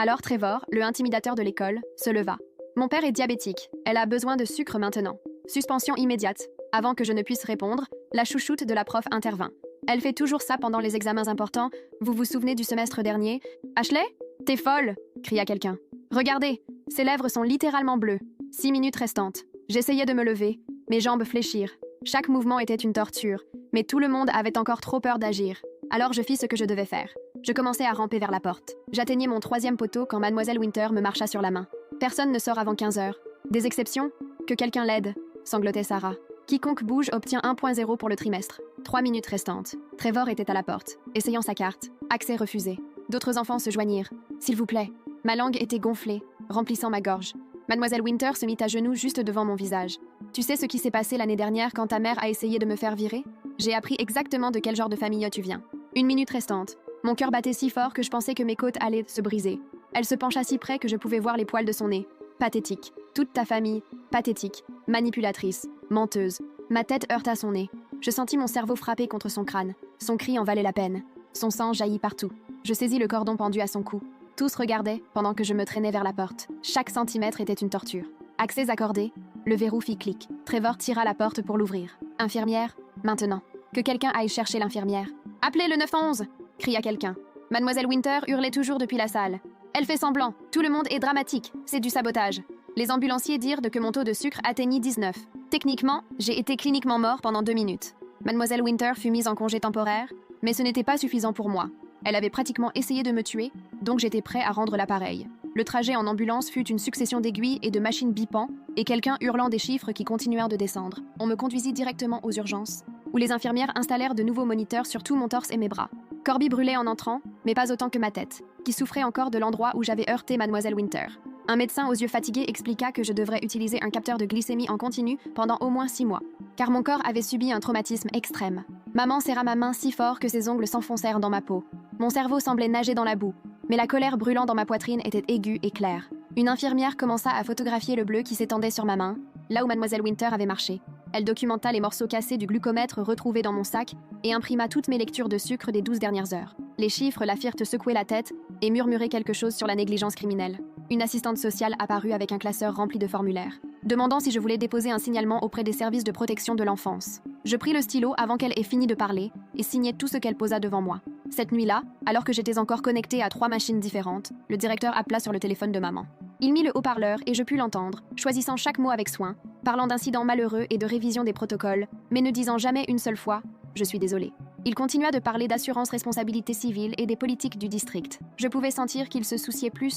Alors Trevor, le intimidateur de l'école, se leva. Mon père est diabétique. Elle a besoin de sucre maintenant. Suspension immédiate. Avant que je ne puisse répondre, la chouchoute de la prof intervint. Elle fait toujours ça pendant les examens importants. Vous vous souvenez du semestre dernier? Ashley? T'es folle! Cria quelqu'un. Regardez, ses lèvres sont littéralement bleues. 6 minutes restantes. J'essayais de me lever. Mes jambes fléchirent. Chaque mouvement était une torture. Mais tout le monde avait encore trop peur d'agir. Alors je fis ce que je devais faire. Je commençai à ramper vers la porte. J'atteignais mon 3e poteau quand Mademoiselle Winter me marcha sur la main. Personne ne sort avant 15 heures. Des exceptions? Que quelqu'un l'aide, sanglotait Sarah. Quiconque bouge obtient 1.0 pour le trimestre. 3 minutes restantes. Trevor était à la porte, essayant sa carte. Accès refusé. D'autres enfants se joignirent. S'il vous plaît. Ma langue était gonflée, remplissant ma gorge. Mademoiselle Winter se mit à genoux juste devant mon visage. Tu sais ce qui s'est passé l'année dernière quand ta mère a essayé de me faire virer? J'ai appris exactement de quel genre de famille tu viens. 1 minute restante. Mon cœur battait si fort que je pensais que mes côtes allaient se briser. Elle se pencha si près que je pouvais voir les poils de son nez. Pathétique. Toute ta famille. Pathétique. Manipulatrice. Menteuse. Ma tête heurta son nez. Je sentis mon cerveau frapper contre son crâne. Son cri en valait la peine. Son sang jaillit partout. Je saisis le cordon pendu à son cou. Tous regardaient pendant que je me traînais vers la porte. Chaque centimètre était une torture. Accès accordé. Le verrou fit clic. Trevor tira la porte pour l'ouvrir. Infirmière, maintenant. Que quelqu'un aille chercher l'infirmière. Appelez le 911! Cria quelqu'un. Mademoiselle Winter hurlait toujours depuis la salle. Elle fait semblant. Tout le monde est dramatique. C'est du sabotage. Les ambulanciers dirent que mon taux de sucre atteignit 19. Techniquement, j'ai été cliniquement mort pendant 2 minutes. Mademoiselle Winter fut mise en congé temporaire, mais ce n'était pas suffisant pour moi. Elle avait pratiquement essayé de me tuer, donc j'étais prêt à rendre l'appareil. Le trajet en ambulance fut une succession d'aiguilles et de machines bipant, et quelqu'un hurlant des chiffres qui continuèrent de descendre. On me conduisit directement aux urgences, où les infirmières installèrent de nouveaux moniteurs sur tout mon torse et mes bras. Corby brûlait en entrant, mais pas autant que ma tête, qui souffrait encore de l'endroit où j'avais heurté Mademoiselle Winter. Un médecin aux yeux fatigués expliqua que je devrais utiliser un capteur de glycémie en continu pendant au moins 6 mois, car mon corps avait subi un traumatisme extrême. Maman serra ma main si fort que ses ongles s'enfoncèrent dans ma peau. Mon cerveau semblait nager dans la boue, mais la colère brûlant dans ma poitrine était aiguë et claire. Une infirmière commença à photographier le bleu qui s'étendait sur ma main, là où Mademoiselle Winter avait marché. Elle documenta les morceaux cassés du glucomètre retrouvés dans mon sac et imprima toutes mes lectures de sucre des 12 dernières heures. Les chiffres la firent secouer la tête et murmurer quelque chose sur la négligence criminelle. Une assistante sociale apparut avec un classeur rempli de formulaires, demandant si je voulais déposer un signalement auprès des services de protection de l'enfance. Je pris le stylo avant qu'elle ait fini de parler et signai tout ce qu'elle posa devant moi. Cette nuit-là, alors que j'étais encore connectée à 3 machines différentes, le directeur appela sur le téléphone de maman. Il mit le haut-parleur et je pus l'entendre, choisissant chaque mot avec soin, parlant d'incidents malheureux et de révision des protocoles, mais ne disant jamais une seule fois « Je suis désolé ». Il continua de parler d'assurance responsabilité civile et des politiques du district. Je pouvais sentir qu'il se souciait plus